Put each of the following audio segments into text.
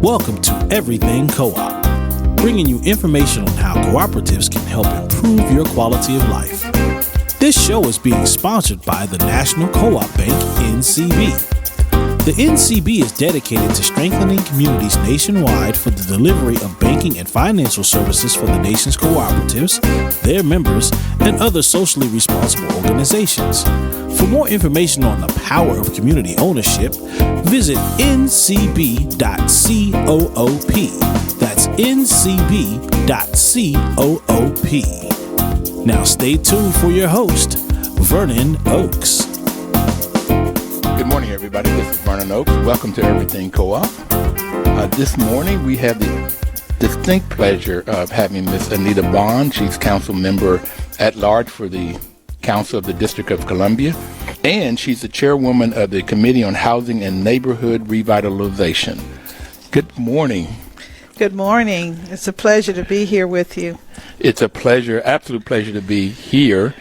Welcome to Everything Co-op, bringing you information on how cooperatives can help improve your quality of life. This show is being sponsored by the National Co-op Bank, NCB. The NCB is dedicated to strengthening communities nationwide for the delivery of banking and financial services for the nation's cooperatives, their members, and other socially responsible organizations. For more information on the power of community ownership, visit ncb.coop. That's ncb.coop. Now stay tuned for your host, Vernon Oakes. Good morning, everybody. This is Vernon Oakes. Welcome to Everything Co-op. This morning, we have the distinct pleasure of having Miss Anita Bond. She's council member at large for the Council of the District of Columbia, and she's the chairwoman of the Committee on Housing and Neighborhood Revitalization. Good morning. Good morning. It's a pleasure to be here with you. It's a pleasure, absolute pleasure to be here.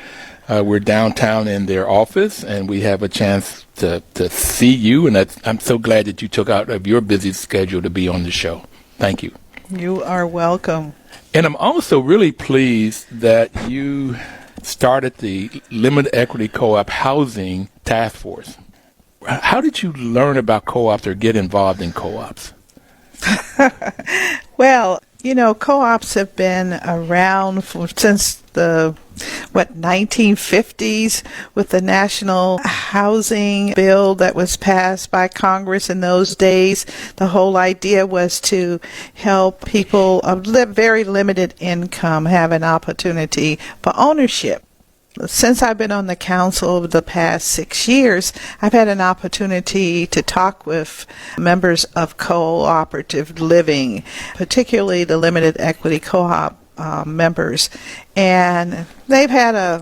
We're downtown in their office, and we have a chance to see you, and I'm so glad that you took out of your busy schedule to be on the show. Thank you. You are welcome. And I'm also really pleased that you started the Limited Equity Co-op Housing Task Force. How did you learn about co-ops or get involved in co-ops? Well, co-ops have been around since the 1950s with the National Housing Bill that was passed by Congress in those days. The whole idea was to help people of very limited income have an opportunity for ownership. Since I've been on the council over the past 6 years, I've had an opportunity to talk with members of cooperative living, particularly the limited equity co-op members, and they've had a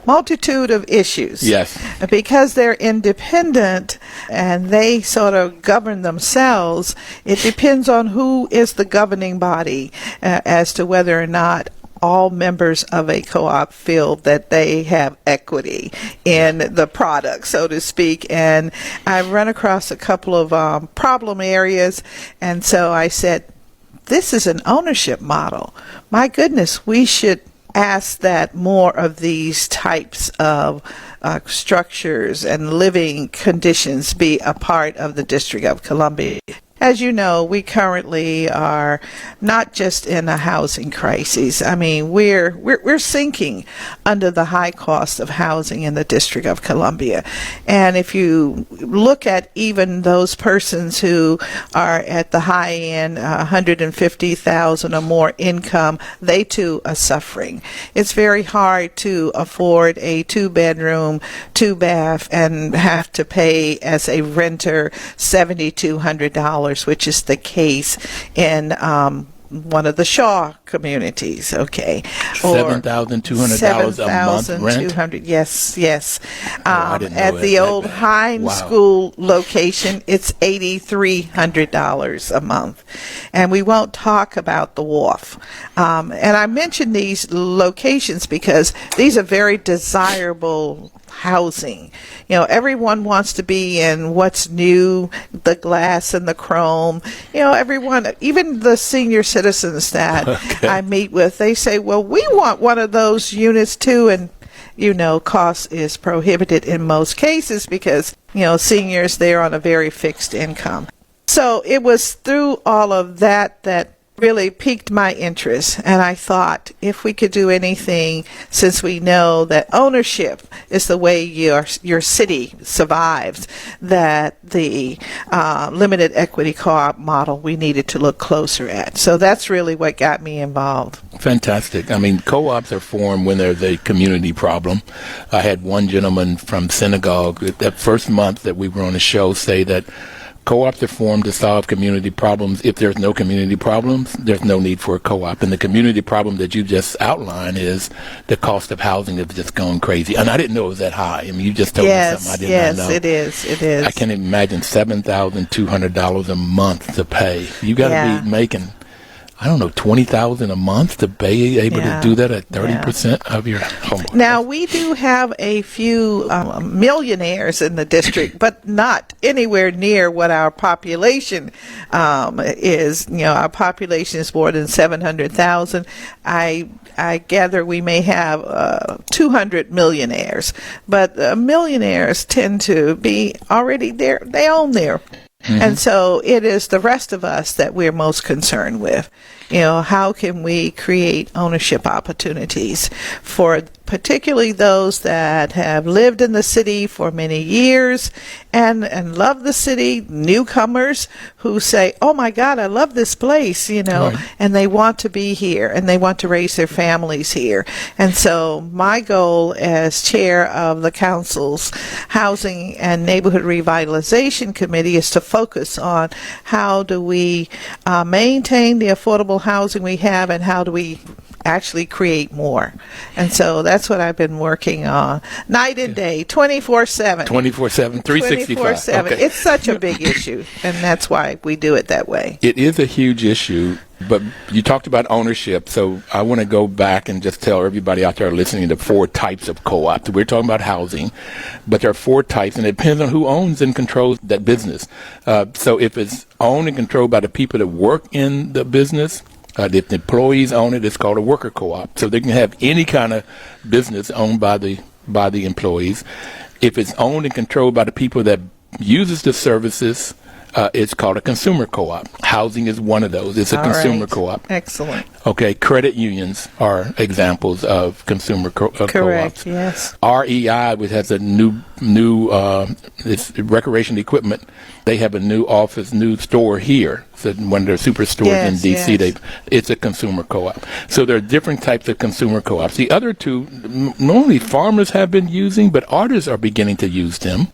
multitude of issues. Yes. Because they're independent and they sort of govern themselves, it depends on who is the governing body as to whether or not all members of a co-op feel that they have equity in the product, so to speak. And I've run across a couple of problem areas, and so I said, this is an ownership model. My goodness, we should ask that more of these types of structures and living conditions be a part of the District of Columbia. As you know, we currently are not just in a housing crisis. I mean, we're sinking under the high cost of housing in the District of Columbia. And if you look at even those persons who are at the high end, 150,000 or more income, they too are suffering. It's very hard to afford a 2-bedroom, 2-bath, and have to pay as a renter $7,200. Which is the case in one of the Shaw communities, okay? $7,200 a month rent? Yes. At the old Hines School location, it's $8,300 a month. And we won't talk about the wharf. And I mention these locations because these are very desirable housing. Everyone wants to be in what's new, the glass and the chrome. Everyone, even the senior citizens that I meet with, they say, well, we want one of those units too. And, cost is prohibited in most cases because, seniors, they're on a very fixed income. So it was through all of that really piqued my interest, and I thought if we could do anything, since we know that ownership is the way your city survives, that the limited equity co-op model we needed to look closer at. So that's really what got me involved. Fantastic. I mean, co-ops are formed when there's a community problem. I had one gentleman from Senegal that first month that we were on the show say that co-ops are formed to solve community problems. If there's no community problems, there's no need for a co-op. And the community problem that you just outlined is the cost of housing has just gone crazy. And I didn't know it was that high. I mean, you just told me something I did not know. Yes, it is. I can't imagine $7,200 a month to pay. You got to be making I don't know, $20,000 a month to be able to do that at 30% of your home. Now, we do have a few millionaires in the district, but not anywhere near what our population is. Our population is more than 700,000. I gather we may have 200 millionaires, but millionaires tend to be already there. They own their. And so it is the rest of us that we're most concerned with. How can we create ownership opportunities for particularly those that have lived in the city for many years and love the city, newcomers who say, oh my God, I love this place, Right. and they want to be here and they want to raise their families here. And so my goal as chair of the council's Housing and Neighborhood Revitalization Committee is to focus on how do we maintain the affordable housing we have and how do we actually create more. And so that's what I've been working on night and day, 24/7. 24/7, 365. 24/7. Okay. It's such a big issue, and that's why we do it that way. It is a huge issue, but you talked about ownership, so I want to go back and just tell everybody out there listening the 4 types of co-ops. We're talking about housing, but there are 4 types, and it depends on who owns and controls that business. So if it's owned and controlled by the people that work in the business, if the employees own it, it's called a worker co-op. So they can have any kind of business owned by the employees. If it's owned and controlled by the people that uses the services, it's called a consumer co-op. Housing is one of those. It's a consumer co-op. Excellent. Okay, credit unions are examples of consumer co-ops. Correct, yes. REI, which has a new it's recreation equipment. They have a new office, new store here. So one of their superstores in D.C., it's a consumer co-op. So there are different types of consumer co-ops. The other two, normally farmers have been using, but artists are beginning to use them.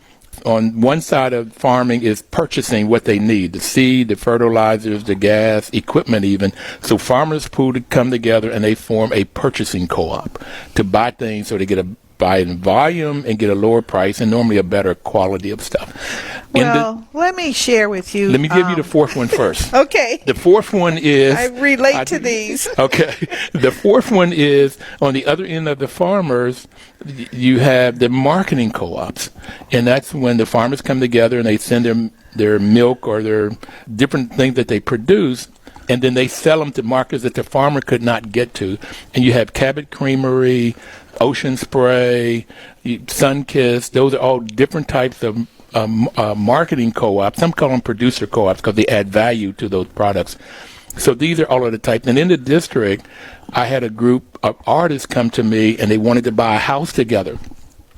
On one side of farming is purchasing what they need, the seed, the fertilizers, the gas, equipment even. So farmers pool to come together and they form a purchasing co-op to buy things so they get buy in volume and get a lower price and normally a better quality of stuff. Well, let me share with you. Let me give you the 4th one first. Okay. The 4th one is... I relate to these. Okay. The 4th one is, on the other end of the farmers, you have the marketing co-ops. And that's when the farmers come together and they send their milk or their different things that they produce, and then they sell them to markets that the farmer could not get to. And you have Cabot Creamery, Ocean Spray, Sunkist. Those are all different types of marketing co-ops. Some call them producer co-ops because they add value to those products. So these are all of the types. And in the district, I had a group of artists come to me and they wanted to buy a house together.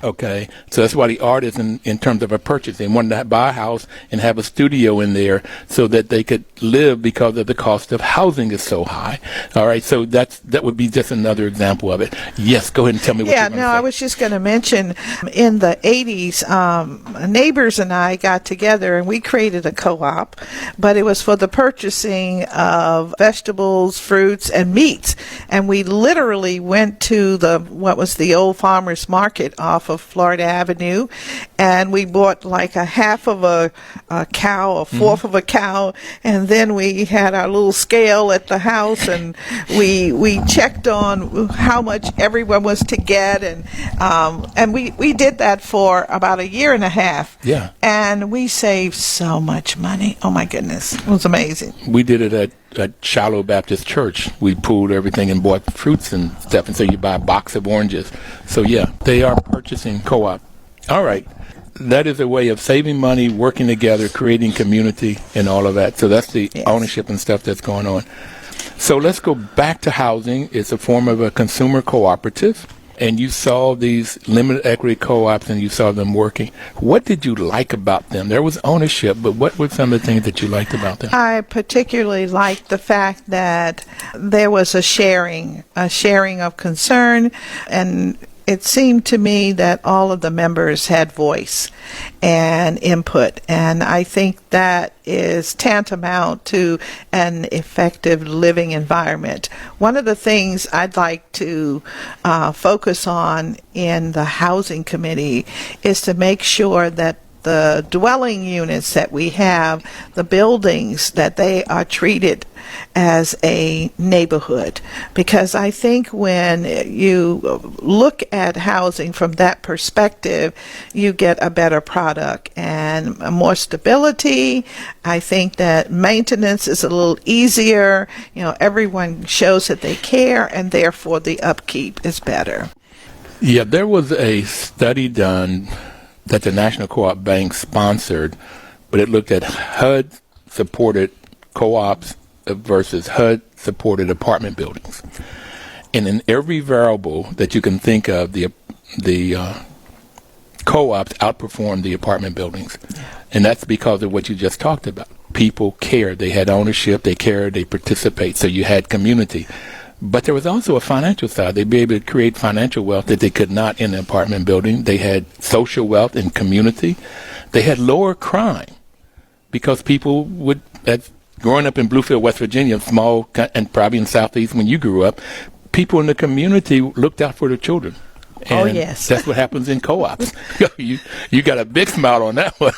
Okay, so that's why the artists, in terms of a purchase, they wanted to buy a house and have a studio in there so that they could live because of the cost of housing is so high. All right, so that would be just another example of it. Yes, go ahead and tell me what you're going to say. I was just going to mention in the 80s, neighbors and I got together and we created a co-op, but it was for the purchasing of vegetables, fruits, and meats. And we literally went to what was the old farmers market off of Florida Avenue, and we bought like a half of a cow, a fourth of a cow, and then we had our little scale at the house, and we checked on how much everyone was to get, and we did that for about a year and a half. Yeah. And we saved so much money. Oh my goodness, it was amazing. We did it at Shiloh Baptist Church. We pooled everything and bought fruits and stuff, and so you buy a box of oranges. So yeah, they are purchasing co-op. All right. That is a way of saving money, working together, creating community, and all of that. So that's the ownership and stuff that's going on. So let's go back to housing. It's a form of a consumer cooperative. And you saw these limited equity co-ops and you saw them working. What did you like about them? There was ownership, but what were some of the things that you liked about them? I particularly liked the fact that there was a sharing of concern, and it seemed to me that all of the members had voice and input, and I think that is tantamount to an effective living environment. One of the things I'd like to focus on in the housing committee is to make sure that the dwelling units that we have, the buildings, that they are treated as a neighborhood. Because I think when you look at housing from that perspective, you get a better product and more stability. I think that maintenance is a little easier. Everyone shows that they care, and therefore the upkeep is better. Yeah, there was a study done that the National Co-op Bank sponsored, but it looked at HUD-supported co-ops versus HUD-supported apartment buildings. And in every variable that you can think of, the co-ops outperformed the apartment buildings. And that's because of what you just talked about. People care. They had ownership. They care. They participate. So you had community. But there was also a financial side. They'd be able to create financial wealth that they could not in an apartment building. They had social wealth and community. They had lower crime because people would, growing up in Bluefield, West Virginia, small, and probably in Southeast when you grew up, people in the community looked out for their children. And yes. That's what happens in co-ops. You got a big smile on that one.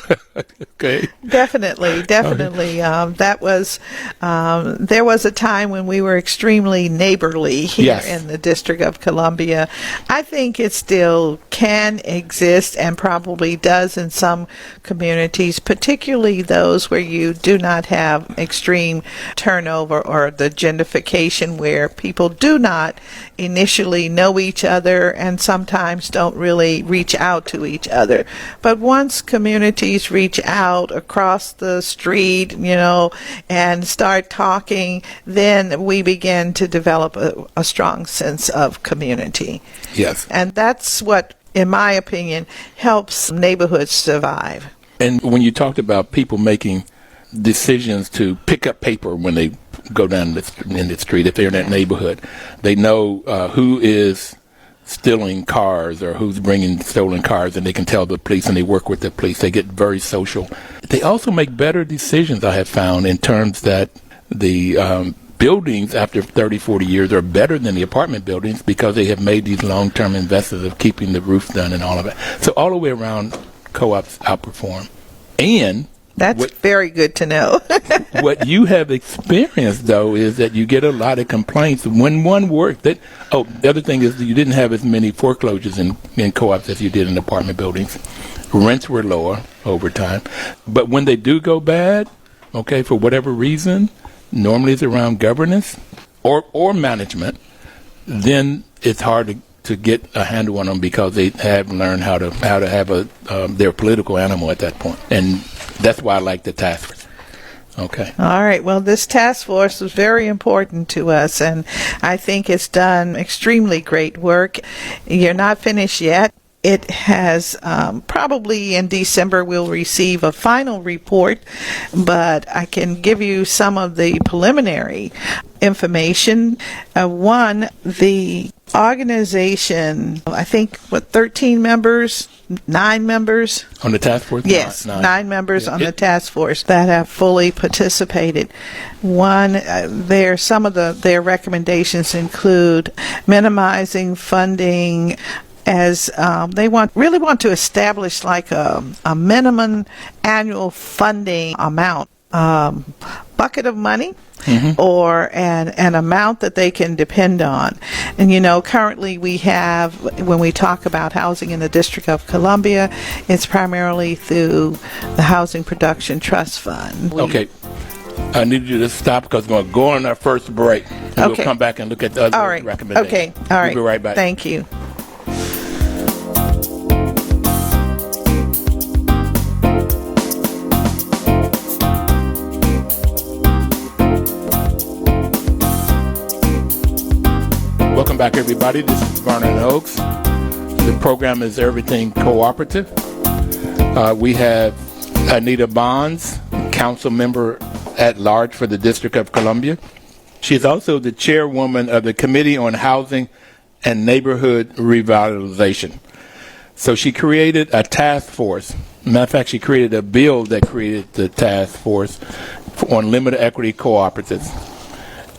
Okay. Definitely. That was there was a time when we were extremely neighborly here in the District of Columbia. I think it still can exist and probably does in some communities, particularly those where you do not have extreme turnover or the gentrification, where people do not initially know each other and sometimes don't really reach out to each other. But once communities reach out across the street, and start talking, then we begin to develop a strong sense of community. Yes. And that's what, in my opinion, helps neighborhoods survive. And when you talked about people making decisions to pick up paper when they go down in the street, if they're in that neighborhood, they know who is stealing cars or who's bringing stolen cars, and they can tell the police, and they work with the police. They get very social. They also make better decisions, I have found, in terms that the buildings after 30, 40 years are better than the apartment buildings because they have made these long-term investments of keeping the roof done and all of it. So all the way around, co-ops outperform. And that's very good to know. What you have experienced, though, is that you get a lot of complaints when one works. The other thing is that you didn't have as many foreclosures in co-ops as you did in apartment buildings. Rents were lower over time. But when they do go bad, for whatever reason, normally it's around governance or management, then it's hard to get a handle on them because they have learned how to have their political animal at that point. And that's why I like the task force. Okay. All right. Well, this task force was very important to us, and I think it's done extremely great work. You're not finished yet. It has probably in December we'll receive a final report, but I can give you some of the preliminary information. One, the organization, I think, 13 members, 9 members? On the task force? Yes, 9 members on the task force that have fully participated. One, some of their recommendations include minimizing funding, as they really want to establish like a minimum annual funding amount, bucket of money, or an amount that they can depend on. And currently we have, when we talk about housing in the District of Columbia, it's primarily through the Housing Production Trust Fund. Okay. I need you to stop because we're going to go on our first break. And we'll come back and look at the other recommendations. Okay. All right. We'll be right back. Thank you. Welcome back, everybody. This is Vernon Oaks. The program is Everything Cooperative. We have Anita Bonds, Councilmember at Large for the District of Columbia. She's also the Chairwoman of the Committee on Housing and Neighborhood Revitalization. So she created a task force. Matter of fact, she created a bill that created the task force on limited equity cooperatives.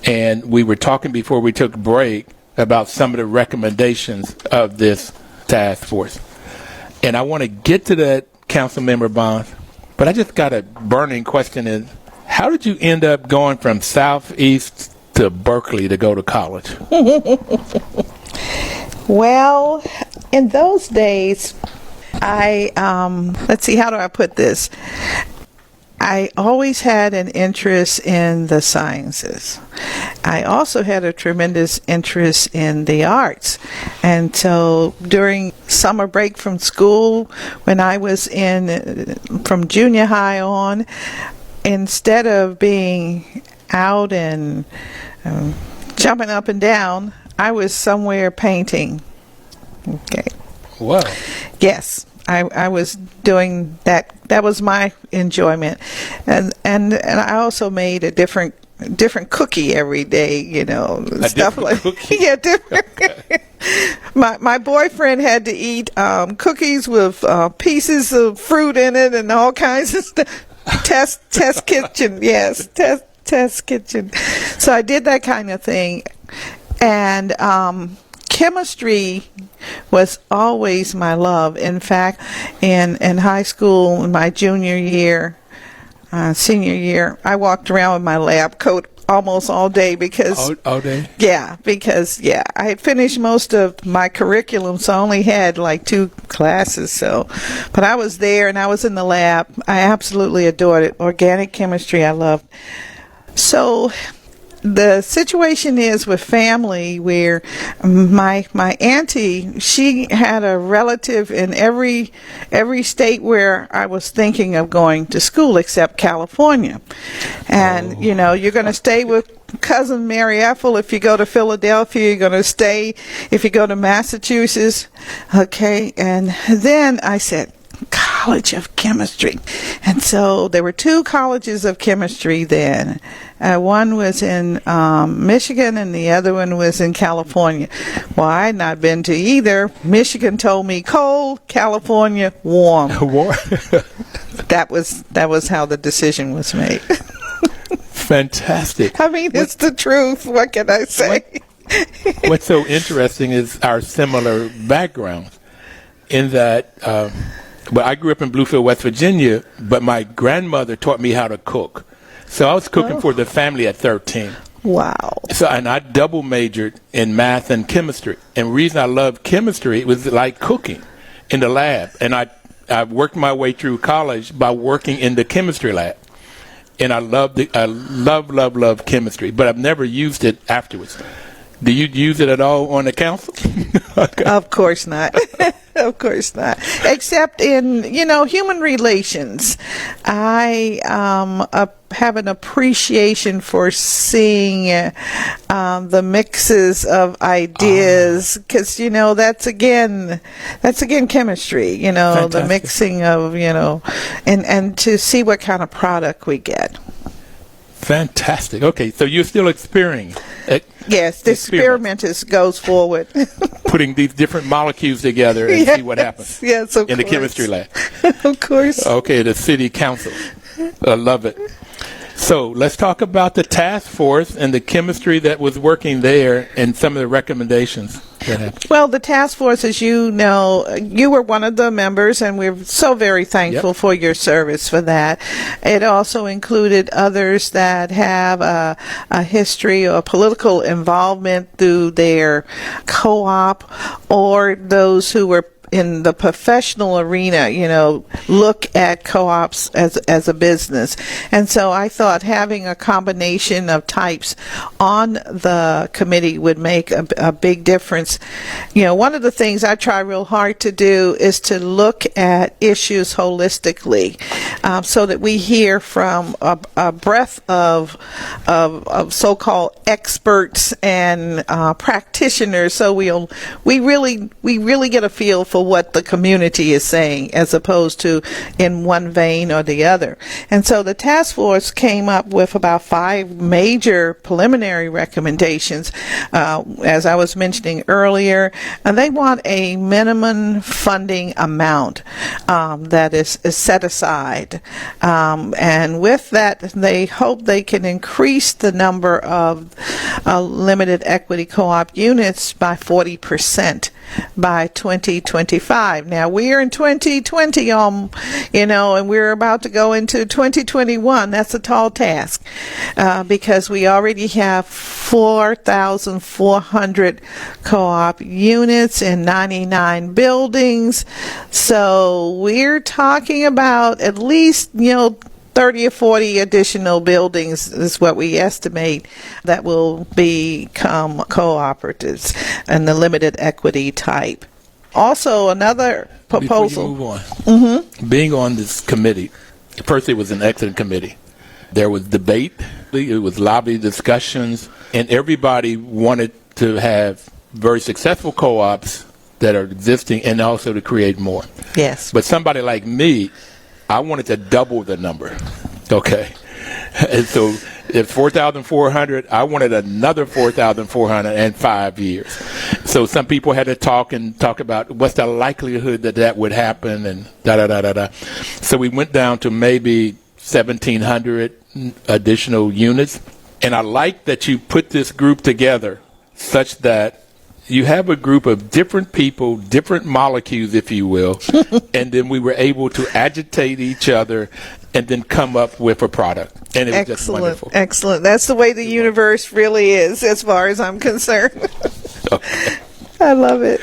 And we were talking before we took a break about some of the recommendations of this task force. And I want to get to that Councilmember Bonds, but I just got a burning question is, how did you end up going from Southeast to Berkeley to go to college? Well, in those days, let's see, how do I put this? I always had an interest in the sciences. I also had a tremendous interest in the arts. And so during summer break from school, when I was from junior high on, instead of being out and jumping up and down, I was somewhere painting. Okay. Wow. Yes. I was doing that. That was my enjoyment, and I also made a different cookie every day. Stuff like cookie? Yeah, different. My boyfriend had to eat cookies with pieces of fruit in it and all kinds of stuff. Test kitchen, yes, test kitchen. So I did that kind of thing, and chemistry was always my love. In fact, in high school, in my junior year, senior year, I walked around with my lab coat almost all day because all day. Yeah, I had finished most of my curriculum, so I only had like 2 classes. But I was there and I was in the lab. I absolutely adored it. Organic chemistry, I loved. So the situation is with family where my auntie, she had a relative in every state where I was thinking of going to school except California. And, you're going to stay with cousin Mary Ethel if you go to Philadelphia. You're going to stay if you go to Massachusetts. Okay. And then I said, College of Chemistry. And so there were 2 colleges of chemistry then. One was in Michigan and the other one was in California. Well, I had not been to either. Michigan told me cold, California warm. Warm. That was how the decision was made. Fantastic. I mean, it's the truth. What can I say? What's so interesting is our similar backgrounds in that I grew up in Bluefield, West Virginia, but my grandmother taught me how to cook. So I was cooking for the family at 13. Wow. So, and I double majored in math and chemistry. And the reason I loved chemistry, it was like cooking in the lab. And I worked my way through college by working in the chemistry lab. And I love chemistry, but I've never used it afterwards. Do you use it at all on the council? Of course not. Of course not. Except in, human relations. I have an appreciation for seeing the mixes of ideas because, that's again chemistry, Fantastic. The mixing of, and to see what kind of product we get. Fantastic. Okay, so you're still experiencing. Yes, the experiment goes forward. Putting these different molecules together and see what happens. Yes, of course. In the chemistry lab. Of course. Okay, the city council. I love it. So let's talk about the task force and the chemistry that was working there and some of the recommendations that happened. Well, the task force, as you know, you were one of the members, and we're so very thankful for your service for that. It also included others that have a history or political involvement through their co-op, or those who were in the professional arena, look at co-ops as a business. And so I thought having a combination of types on the committee would make a big difference. One of the things I try real hard to do is to look at issues holistically, so that we hear from a breadth of so-called experts and practitioners, so we really get a feel for what the community is saying, as opposed to in one vein or the other. And so the task force came up with about 5 major preliminary recommendations. As I was mentioning earlier, they want a minimum funding amount that is set aside. And with that, they hope they can increase the number of limited equity co-op units by 40% by 2025. Now we're in 2020, and we're about to go into 2021. That's a tall task because we already have 4,400 co-op units in 99 buildings. So we're talking about at least, 30 or 40 additional buildings is what we estimate that will become cooperatives and the limited equity type. Also, another proposal. Before you move on, being on this committee, first it was an excellent committee. There was debate, it was lobby discussions, and everybody wanted to have very successful co-ops that are existing and also to create more. Yes. But somebody like me, I wanted to double the number, okay? And so if 4,400, I wanted another 4,400 in 5 years. So some people had to talk about what's the likelihood that would happen and da-da-da-da-da. So we went down to maybe 1,700 additional units. And I like that you put this group together such that you have a group of different people, different molecules, if you will, and then we were able to agitate each other and then come up with a product. And it was just wonderful. Excellent. That's the way the universe really is, as far as I'm concerned. Okay. I love it.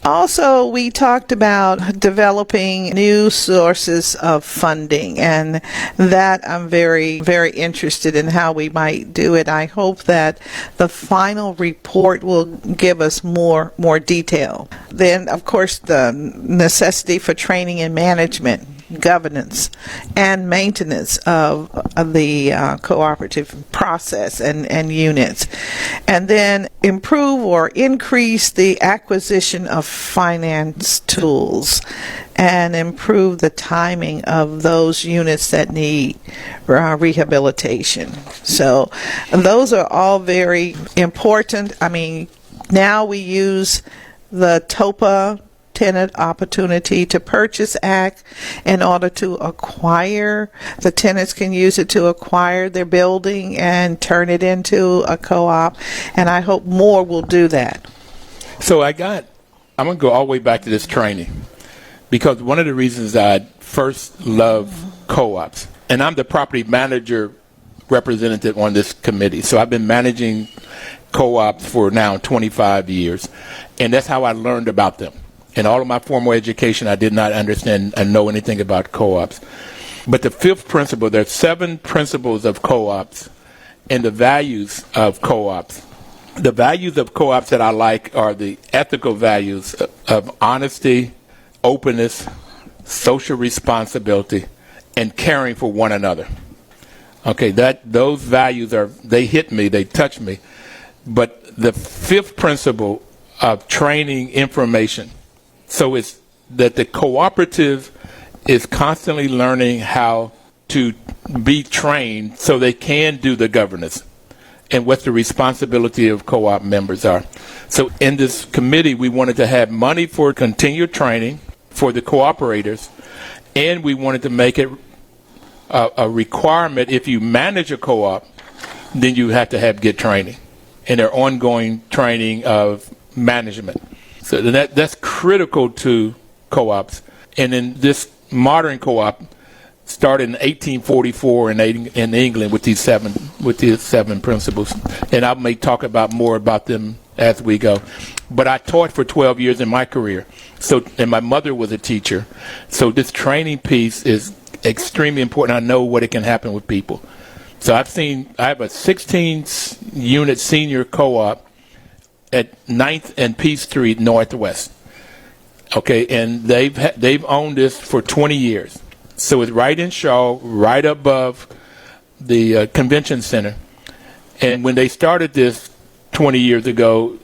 Also, we talked about developing new sources of funding, and that I'm very, very interested in how we might do it. I hope that the final report will give us more detail. Then, of course, the necessity for training and management, governance, and maintenance of the cooperative process and units. And then improve or increase the acquisition of finance tools and improve the timing of those units that need rehabilitation. So those are all very important. I mean, now we use the TOPA, Tenant Opportunity to Purchase Act, in order to acquire. The tenants can use it to acquire their building and turn it into a co-op, and I hope more will do that. So I'm going to go all the way back to this training, because one of the reasons I first love co-ops, and I'm the property manager representative on this committee, so I've been managing co-ops for now 25 years, and that's how I learned about them. In all of my formal education, I did not understand and know anything about co-ops. But the fifth principle, there are 7 principles of co-ops and the values of co-ops. The values of co-ops that I like are the ethical values of honesty, openness, social responsibility, and caring for one another. Okay, those values they hit me, they touch me. But the fifth principle of training information, so it's that the cooperative is constantly learning how to be trained so they can do the governance and what the responsibility of co-op members are. So in this committee, we wanted to have money for continued training for the cooperators, and we wanted to make it a requirement. If you manage a co-op, then you have to have good training and their ongoing training of management. So that's critical to co-ops. And in this modern co-op started in 1844 in England with these seven principles. And I may talk about more about them as we go. But I taught for 12 years in my career. And my mother was a teacher. So this training piece is extremely important. I know what it can happen with people. So I have a 16-unit senior co-op at 9th and P Street Northwest. Okay, and they've owned this for 20 years. So it's right in Shaw, right above the convention center. And when they started this 20 years ago,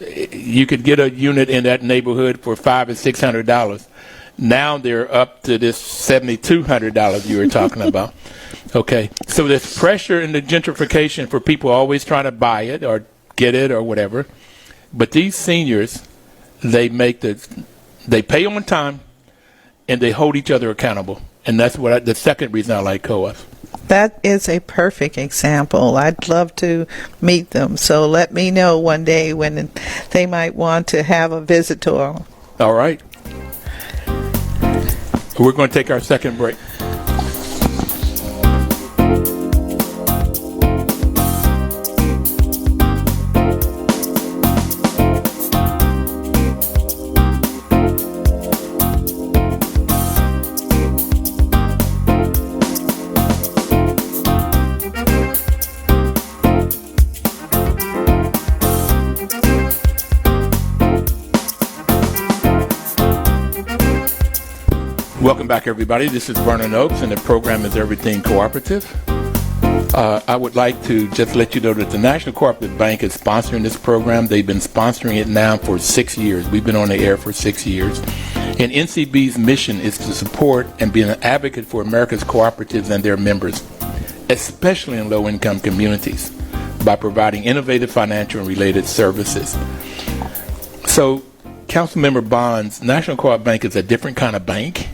you could get a unit in that neighborhood for $500 or $600. Now they're up to this $7,200 you were talking about. Okay, so there's pressure in the gentrification for people always trying to buy it or get it or whatever. But these seniors, they pay on time and they hold each other accountable. And that's the second reason I like co-ops. That is a perfect example. I'd love to meet them. So let me know one day when they might want to have a visitor. All right. We're going to take our second break. Welcome back, everybody. This is Vernon Oaks, and the program is Everything Cooperative. I would like to just let you know that the National Cooperative Bank is sponsoring this program. They've been sponsoring it now for 6 years. We've been on the air for 6 years. And NCB's mission is to support and be an advocate for America's cooperatives and their members, especially in low-income communities, by providing innovative financial and related services. So, Councilmember Bonds, National Co-op Bank is a different kind of bank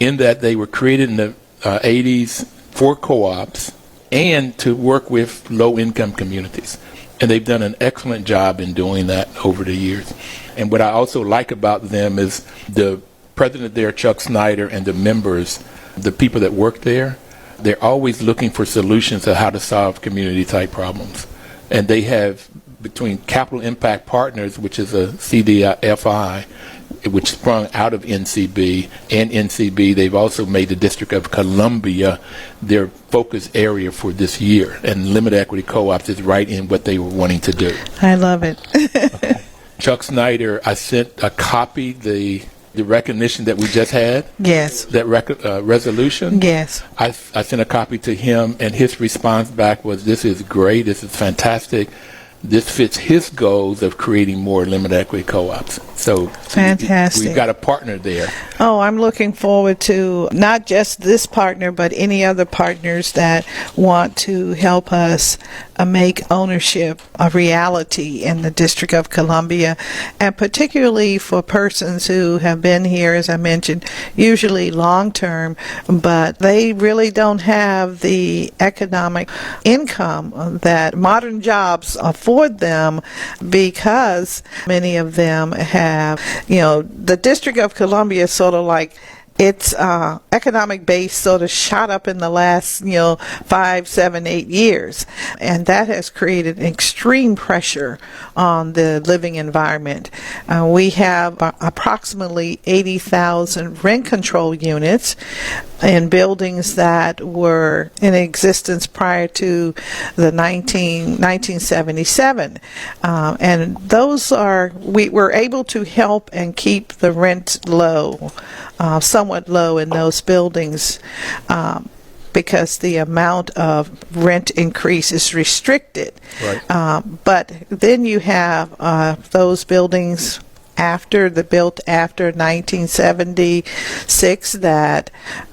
in that they were created in the 80s for co-ops and to work with low-income communities. And they've done an excellent job in doing that over the years. And what I also like about them is the president there, Chuck Snyder, and the members, the people that work there, they're always looking for solutions to how to solve community-type problems. And they have, between Capital Impact Partners, which is a CDFI, which sprung out of NCB, and NCB, they've also made the District of Columbia their focus area for this year. And limited equity co-ops is right in what they were wanting to do. I love it. Okay. Chuck Snyder, I sent a copy, the recognition that we just had. Yes. That resolution. Yes. I sent a copy to him, and his response back was, "This is great. This is fantastic. This fits his goals of creating more limited equity co-ops." So fantastic. We've got a partner there. Oh, I'm looking forward to not just this partner, but any other partners that want to help us make ownership a reality in the District of Columbia, and particularly for persons who have been here, as I mentioned, usually long term, but they really don't have the economic income that modern jobs afford them, because many of them have, the District of Columbia is sort of like its economic base sort of shot up in the last, 5, 7, 8 years. And that has created extreme pressure on the living environment. We have approximately 80,000 rent control units in buildings that were in existence prior to the 1977. And those we were able to help and keep the rent low, somewhat low in those buildings, because the amount of rent increase is restricted. Right. But then you have those buildings built after 1976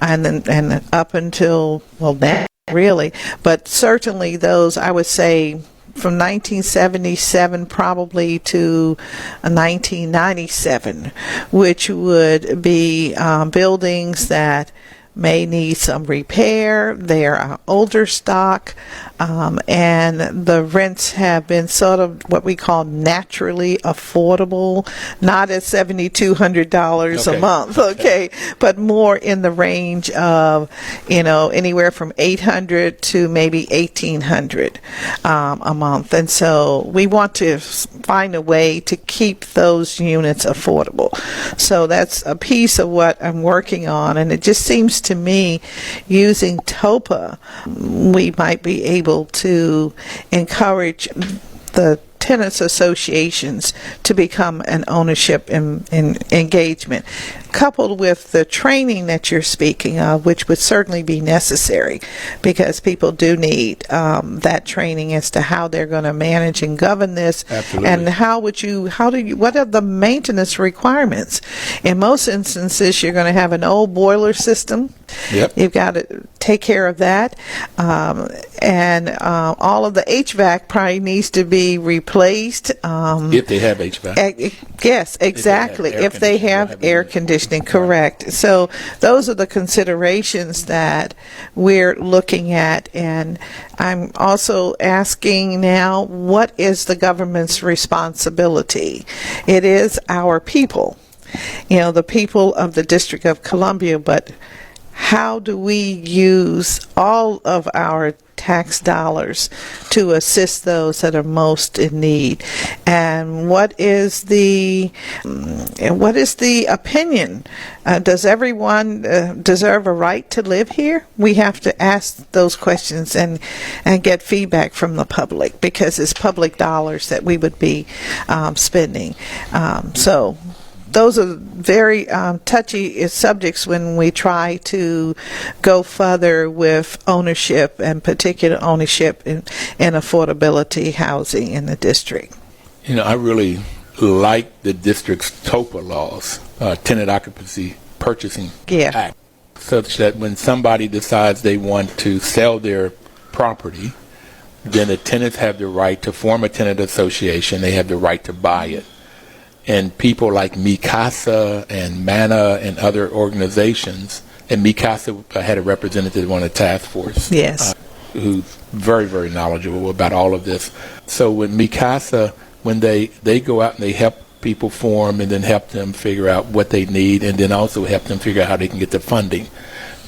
and up until, now really, but certainly those, I would say, from 1977 probably to 1997, which would be buildings that may need some repair. They're older stock, and the rents have been sort of what we call naturally affordable, not at $7,200 a month, okay, but more in the range of, anywhere from $800 to maybe $1,800 a month. And so we want to find a way to keep those units affordable. So that's a piece of what I'm working on, and it just seems to me, using TOPA, we might be able to encourage the tenants associations to become an ownership and engagement, coupled with the training that you're speaking of, which would certainly be necessary, because people do need that training as to how they're going to manage and govern this. Absolutely. And what are the maintenance requirements? In most instances, you're going to have an old boiler system Yep. You've got to take care of that. And all of the HVAC probably needs to be replaced. If they have HVAC. Yes, exactly. If they have air conditioning, correct. So those are the considerations that we're looking at. And I'm also asking now, what is the government's responsibility? It is our people, the people of the District of Columbia, but how do we use all of our tax dollars to assist those that are most in need? And what is the opinion? Does everyone deserve a right to live here? We have to ask those questions and get feedback from the public, because it's public dollars that we would be spending. So those are very touchy subjects when we try to go further with ownership, and particular ownership in affordability housing in the district. I really like the district's TOPA laws, Tenant Occupancy Purchasing Act, such that when somebody decides they want to sell their property, then the tenants have the right to form a tenant association. They have the right to buy it. And people like MICASA and MANA and other organizations, and MICASA had a representative on the task force. Yes. Who's very, very knowledgeable about all of this. So with MICASA, when they go out and they help people form and then help them figure out what they need, and then also help them figure out how they can get the funding.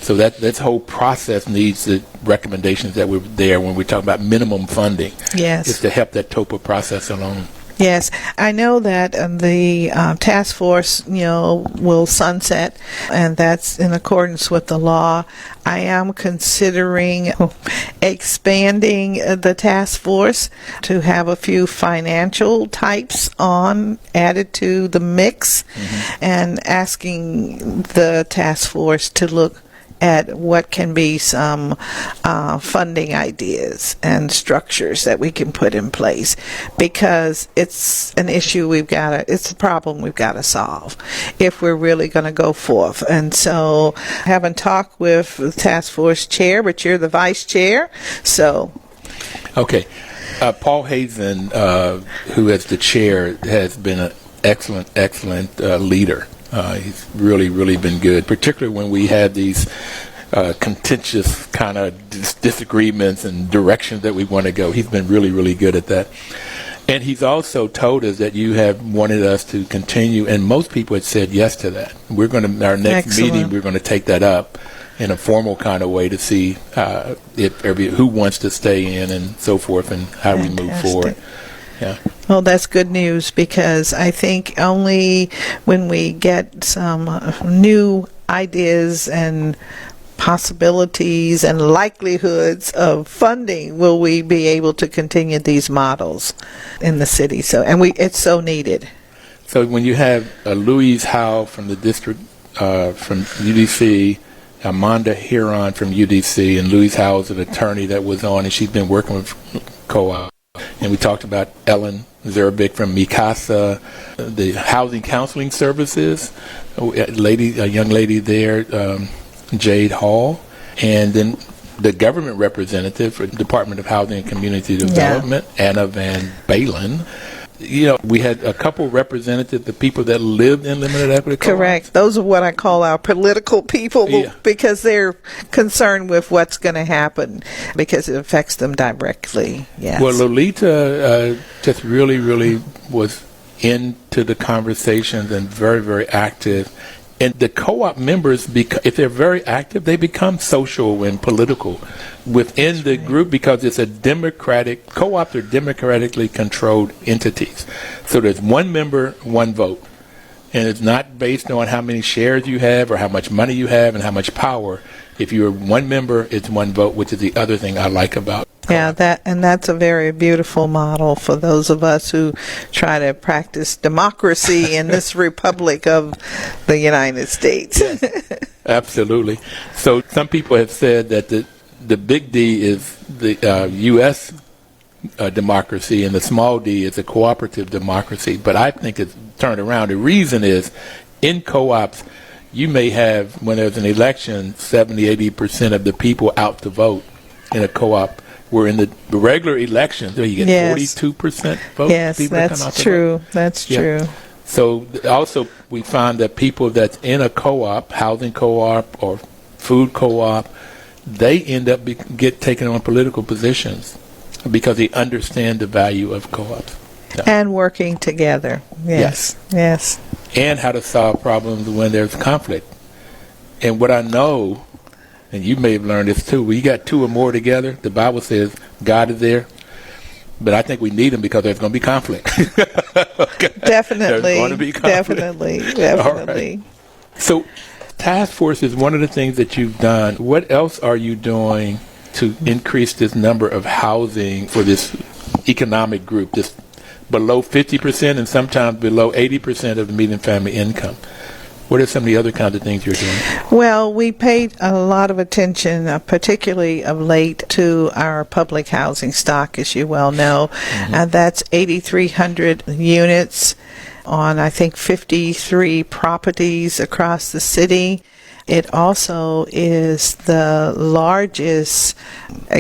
So that whole process needs the recommendations that were there when we talk about minimum funding. Yes. Is to help that TOPA process along. Yes, I know that the task force, will sunset, and that's in accordance with the law. I am considering expanding the task force to have a few financial types added to the mix, and asking the task force to look at what can be some funding ideas and structures that we can put in place, because it's an issue it's a problem we've got to solve if we're really going to go forth. And so I haven't talked with the task force chair, but you're the vice chair, so. Okay. Paul Hazen, who is the chair, has been an excellent leader. He's really, really been good, particularly when we had these contentious kind of disagreements and directions that we want to go. He's been really, really good at that. And he's also told us that you have wanted us to continue, and most people had said yes to that. We're going to, our next meeting, we're going to take that up in a formal kind of way to see who wants to stay in and so forth, and how we move forward. Yeah. Well, that's good news, because I think only when we get some new ideas and possibilities and likelihoods of funding will we be able to continue these models in the city. So, and it's so needed. So when you have Louise Howe from the district, from UDC, Amanda Huron from UDC, and Louise Howe is an attorney that was on, and she's been working with co-op. And we talked about Ellen Zerbick from MICASA, the Housing Counseling Services, a young lady there, Jade Hall, and then the government representative for the Department of Housing and Community Development, Anna Van Balen. We had a couple representatives, the people that lived in limited equity co-ops. Correct. Those are what I call our political people, because they're concerned with what's going to happen, because it affects them directly. Yes. Well, Lolita just really, really was into the conversations and very, very active. And the co-op members, if they're very active, they become social and political within the group, because it's a co-ops are democratically controlled entities. So there's one member, one vote. And it's not based on how many shares you have or how much money you have and how much power. If you're one member, it's one vote, which is the other thing I like about Yeah, that's a very beautiful model for those of us who try to practice democracy in this republic of the United States. Yes, absolutely. So some people have said that the big D is the U.S. Democracy, and the small d is a cooperative democracy. But I think it's turned around. The reason is, in co-ops, you may have, when there's an election, 70-80% of the people out to vote in a co-op. Where in the regular elections, you get Yes. 42% vote. Yes, people that come out that's to true. vote. That's Yeah. true. So also we find that people that's in a co-op, housing co-op or food co-op, they end up get taken on political positions because they understand the value of co-ops. So, And working together. Yes. Yes. and how to solve problems when there's conflict. And what I know, and you may have learned this too, when you got two or more together, the Bible says God is there. But I think we need them because there's going to be conflict. Definitely. There's going to be conflict. Definitely. All right. So task force is one of the things that you've done. What else are you doing to increase this number of housing for this economic group, this below 50% and sometimes below 80% of the median family income? What are some of the other kinds of things you're doing? Well, we paid a lot of attention, particularly of late, to our public housing stock, as you well know. And that's 8,300 units on, I think, 53 properties across the city. It also is the largest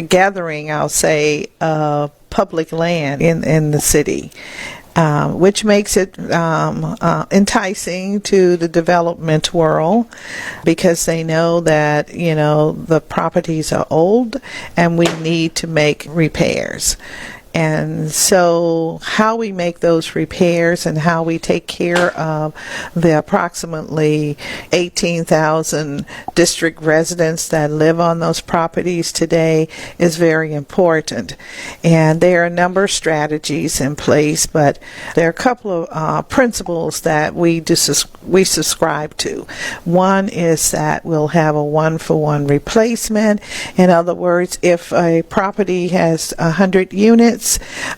gathering, I'll say, of public land in the city. Which makes it enticing to the development world because they know that, the properties are old and we need to make repairs. And so how we make those repairs and how we take care of the approximately 18,000 district residents that live on those properties today is very important. And there are a number of strategies in place, but there are a couple of principles that we subscribe to. One is that we'll have a one-for-one replacement. In other words, if a property has 100 units,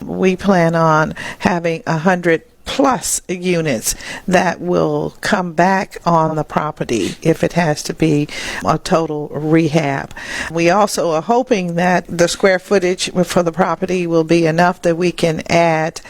we plan on having 100 plus units that will come back on the property if it has to be a total rehab. We also are hoping that the square footage for the property will be enough that we can add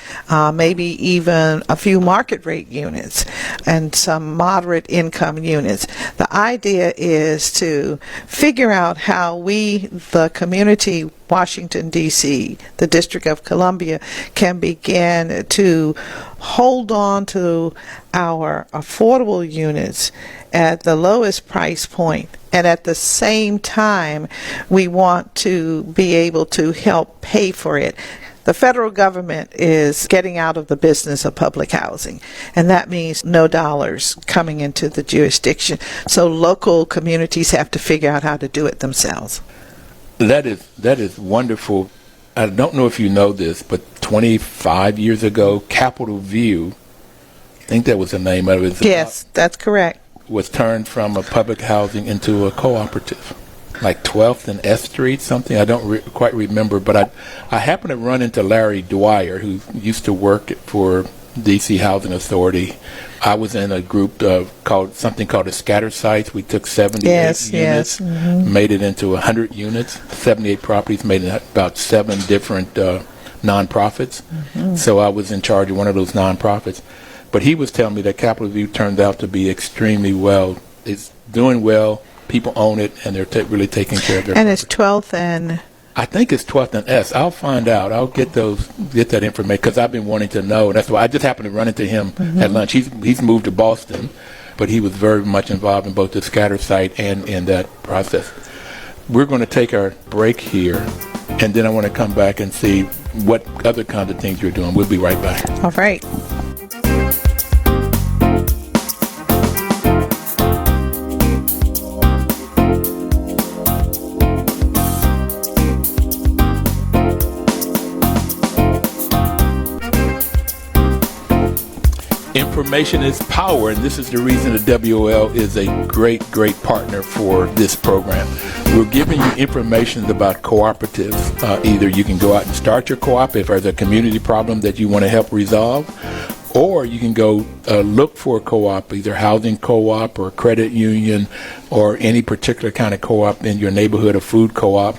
maybe even a few market rate units and some moderate income units. The idea is to figure out how we, the community, Washington, D.C., the District of Columbia, can begin to hold on to our affordable units at the lowest price point. And at the same time, we want to be able to help pay for it. The federal government is getting out of the business of public housing, and that means no dollars coming into the jurisdiction. So local communities have to figure out how to do it themselves. That is wonderful. I don't know if you know this, but 25 years ago, Capitol View, I think that was the name of it. Yes, that's correct. Was turned from a public housing into a cooperative, like 12th and S Street, something. I don't quite remember, but I happened to run into Larry Dwyer, who used to work for D.C. Housing Authority. I was in a group called a scatter sites. We took 78 units, made it into 100 units, 78 properties, made it about 7 different nonprofits. So I was in charge of one of those nonprofits. But he was telling me that Capitol View turned out to be extremely well. It's doing well. People own it, and they're really taking care of their And property. it's 12th and... I think it's 12th and S. I'll find out. I'll get that information because I've been wanting to know. That's why I just happened to run into him at lunch. He's moved to Boston, but he was very much involved in both the scatter site and in that process. We're going to take our break here, and then I want to come back and see what other kinds of things you're doing. We'll be right back. All right. Information is power, and this is the reason the WOL is a great partner for this program. We're giving you information about cooperatives. Either you can go out and start your co-op if there's a community problem that you want to help resolve, or you can go look for a co-op, either housing co-op or credit union or any particular kind of co-op in your neighborhood, a food co-op.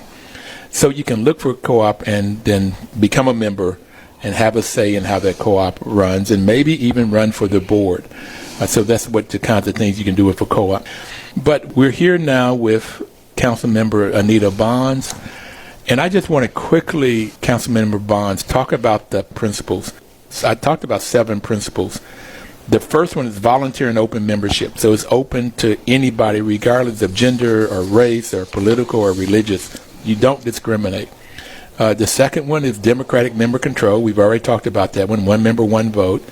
So you can look for a co-op and then become a member and have a say in how that co-op runs, and maybe even run for the board. So that's what the kinds of things you can do with a co-op. But we're here now with Councilmember Anita Bonds. And I just want to quickly, Councilmember Bonds, talk about the principles. So I talked about 7 principles. The first one is volunteer and open membership. So it's open to anybody, regardless of gender or race or political or religious. You don't discriminate. The second one is democratic member control. We've already talked about that one. 1 member, 1 vote.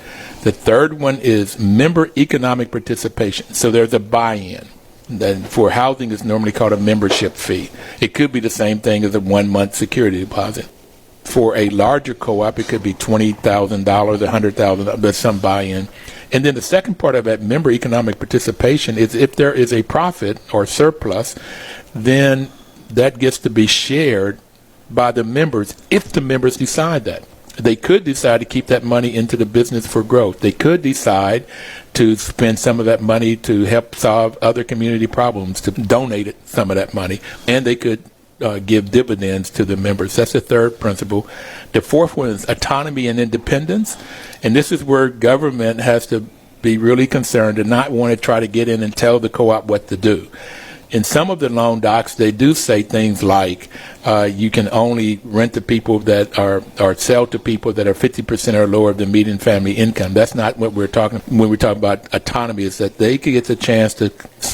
The third one is member economic participation. So there's a buy-in. Then for housing, it's normally called a membership fee. It could be the same thing as a 1-month security deposit. For a larger co-op, it could be $20,000, $100,000. There's some buy-in. And then the second part of that member economic participation is if there is a profit or surplus, then that gets to be shared by the members if the members decide that. They could decide to keep that money into the business for growth. They could decide to spend some of that money to help solve other community problems, to donate some of that money, and they could give dividends to the members. That's the third principle. The fourth one is autonomy and independence, and this is where government has to be really concerned and not want to try to get in and tell the co-op what to do. In some of the loan docs, they do say things like you can only rent to people that are, or sell to people that are 50% or lower of the median family income. That's not what we're talking when we talk about autonomy, is that they could get the chance to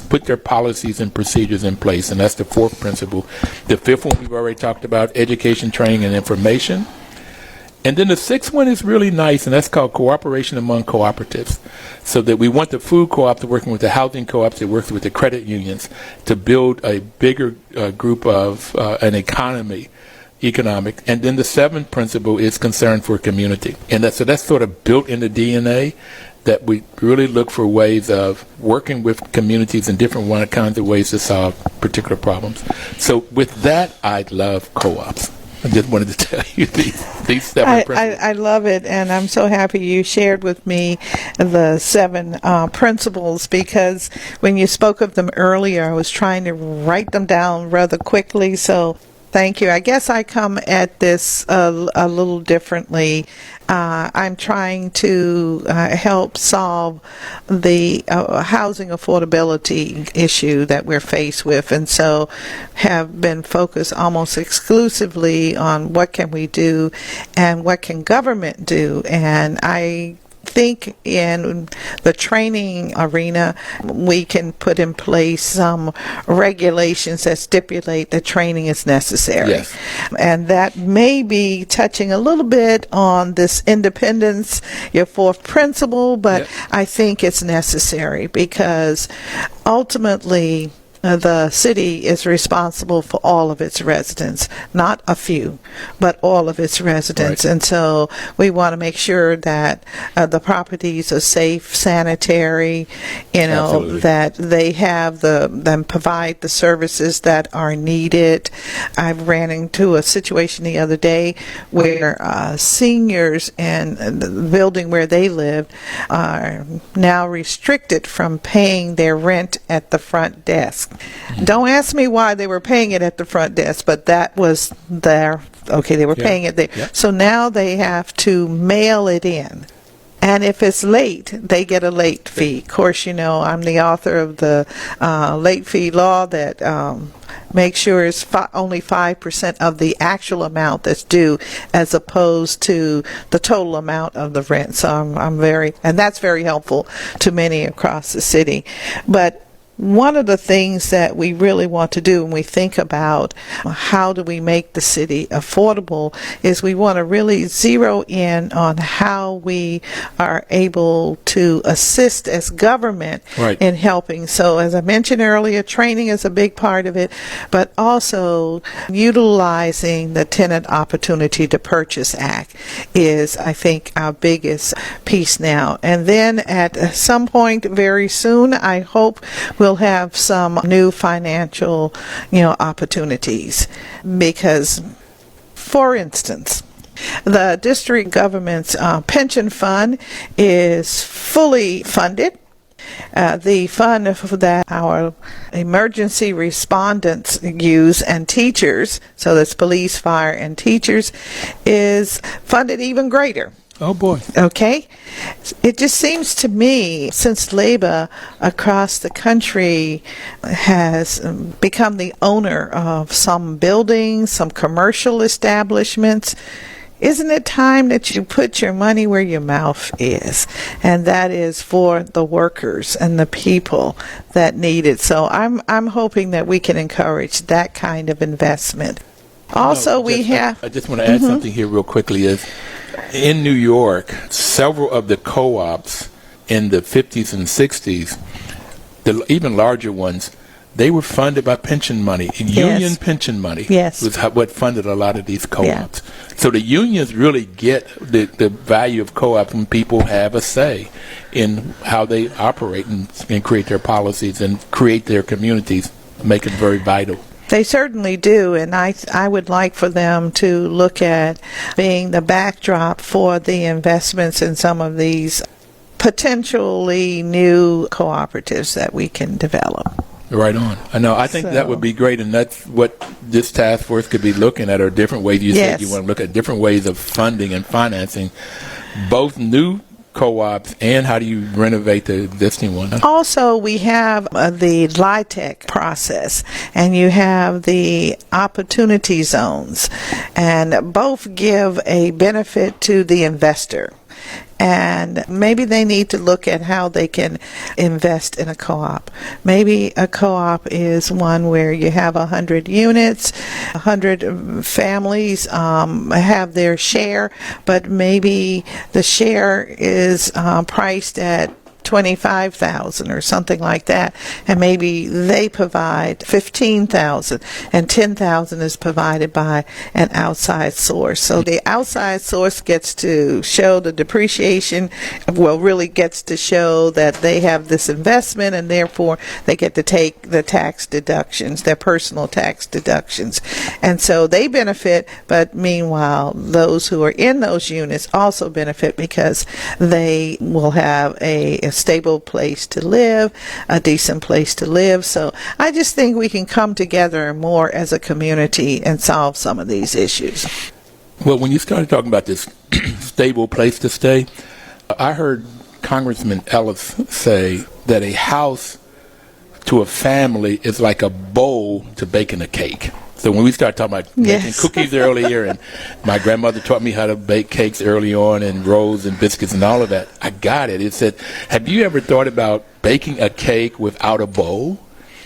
put their policies and procedures in place, and that's the fourth principle. The fifth one we've already talked about, education, training, and information. And then the sixth one is really nice, and that's called cooperation among cooperatives. So that we want the food co-ops working with the housing co-ops that works with the credit unions to build a bigger group of an economic. And then the seventh principle is concern for community. And so that's sort of built in the DNA, that we really look for ways of working with communities in different kinds of ways to solve particular problems. So with that, I love co-ops. I just wanted to tell you these 7 principles. I love it, and I'm so happy you shared with me the 7 principles, because when you spoke of them earlier, I was trying to write them down rather quickly, so thank you. I guess I come at this a little differently. I'm trying to help solve the housing affordability issue that we're faced with, and so have been focused almost exclusively on what can we do and what can government do. And I think in the training arena, we can put in place some regulations that stipulate that training is necessary. Yes. And that may be touching a little bit on this independence, your fourth principle, but Yep. I think it's necessary because ultimately the city is responsible for all of its residents, not a few, but all of its residents. Right. And so we want to make sure that the properties are safe, sanitary, Absolutely. that they have them provide the services that are needed. I ran into a situation the other day where seniors in the building where they lived are now restricted from paying their rent at the front desk. Don't ask me why they were paying it at the front desk, but that was they were paying it there. Yeah. So now they have to mail it in. And if it's late, they get a late fee. Of course, I'm the author of the late fee law that makes sure it's only 5% of the actual amount that's due, as opposed to the total amount of the rent. So and that's very helpful to many across the city. But one of the things that we really want to do when we think about how do we make the city affordable is we want to really zero in on how we are able to assist as government Right. in helping. So as I mentioned earlier, training is a big part of it, but also utilizing the Tenant Opportunity to Purchase Act is, I think, our biggest piece now. And then at some point very soon, I hope we'll have some new financial, opportunities, because, for instance, the district government's pension fund is fully funded. The fund that our emergency respondents use and teachers, so that's police, fire, and teachers, is funded even greater. Oh, boy. Okay? It just seems to me, since labor across the country has become the owner of some buildings, some commercial establishments, isn't it time that you put your money where your mouth is? And that is for the workers and the people that need it. So I'm hoping that we can encourage that kind of investment. Also, I just want to add something here real quickly. Is in New York, several of the co-ops in the 50s and 60s, the even larger ones, they were funded by pension money. Union pension money was what funded a lot of these co-ops. So the unions really get the value of co-ops when people have a say in how they operate and create their policies and create their communities, make it very vital. They certainly do, and I would like for them to look at being the backdrop for the investments in some of these potentially new cooperatives that we can develop. Right on. I know. I think that would be great, and that's what this task force could be looking at, are different ways. You said you want to look at different ways of funding and financing both new co-ops and how do you renovate the existing one. Also, we have the LIHTC process, and you have the opportunity zones, and both give a benefit to the investor. And maybe they need to look at how they can invest in a co-op. Maybe a co-op is one where you have 100 units, 100 families have their share, but maybe the share is priced at $25,000 or something like that, and maybe they provide $15,000 and $10,000 is provided by an outside source. So the outside source gets to show the depreciation, really gets to show that they have this investment, and therefore they get to take the tax deductions, their personal tax deductions, and so they benefit. But meanwhile, those who are in those units also benefit because they will have a stable place to live, a decent place to live. So I just think we can come together more as a community and solve some of these issues. Well, when you started talking about this stable place to stay, I heard Congressman Ellis say that a house to a family is like a bowl to baking a cake. So when we start talking about making cookies earlier, and my grandmother taught me how to bake cakes early on, and rolls and biscuits and all of that, I got it. It said, have you ever thought about baking a cake without a bowl?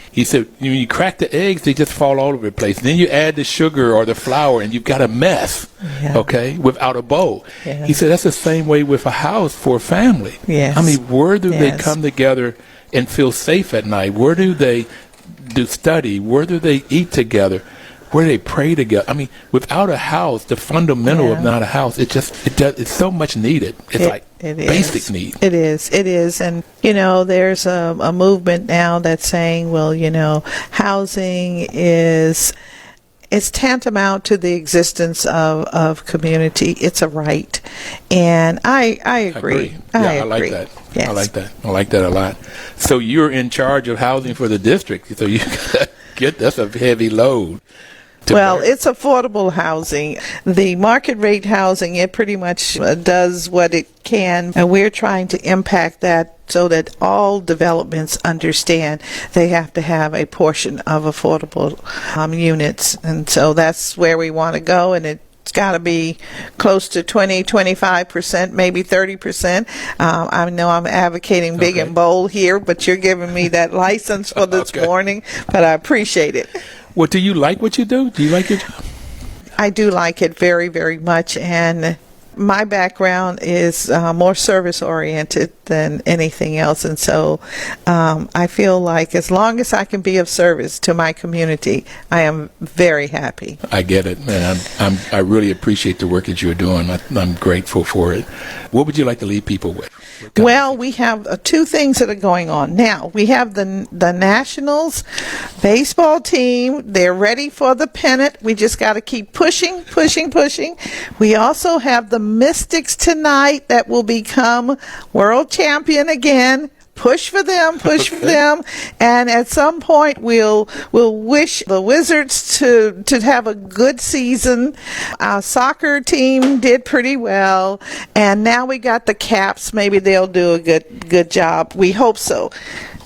He said, when you crack the eggs, they just fall all over the place. Then you add the sugar or the flour, and you've got a mess, okay, without a bowl. Yeah. He said, that's the same way with a house for a family. Yes. I mean, where do they come together and feel safe at night? Where do they do study? Where do they eat together? Where they pray together? I mean, without a house, the fundamental of not a house, it's so much needed. It's basic need. It is. And, there's a movement now that's saying, well, housing is tantamount to the existence of community. It's a right. And I agree. I like that. Yes. I like that. I like that a lot. So you're in charge of housing for the district. So you that's a heavy load. Well, it's affordable housing. The market rate housing, it pretty much does what it can, and we're trying to impact that so that all developments understand they have to have a portion of affordable units. And so that's where we want to go, and it's got to be close to 25%, maybe 30%. I know I'm advocating big and bold here, but you're giving me that license for this morning, but I appreciate it. Well, do you like what you do? Do you like your job? I do like it very, very much, and my background is more service-oriented than anything else, and so I feel like as long as I can be of service to my community, I am very happy. I get it, and I really appreciate the work that you're doing. I'm grateful for it. What would you like to leave people with? Well, we have two things that are going on. Now, we have the Nationals baseball team. They're ready for the pennant. We just got to keep pushing. We also have the Mystics tonight that will become world champion again. push for them, for them. And at some point, we'll wish the Wizards to have a good season. Our soccer team did pretty well, and now we got the Caps. Maybe they'll do a good job. We hope so.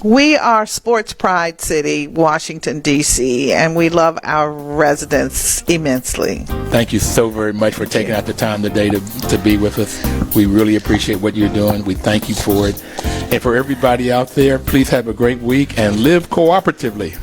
We are Sports Pride City, Washington, D.C., and we love our residents immensely. Thank you so very much for taking out the time today to be with us. We really appreciate what you're doing. We thank you for it. And for everybody out there, please have a great week and live cooperatively.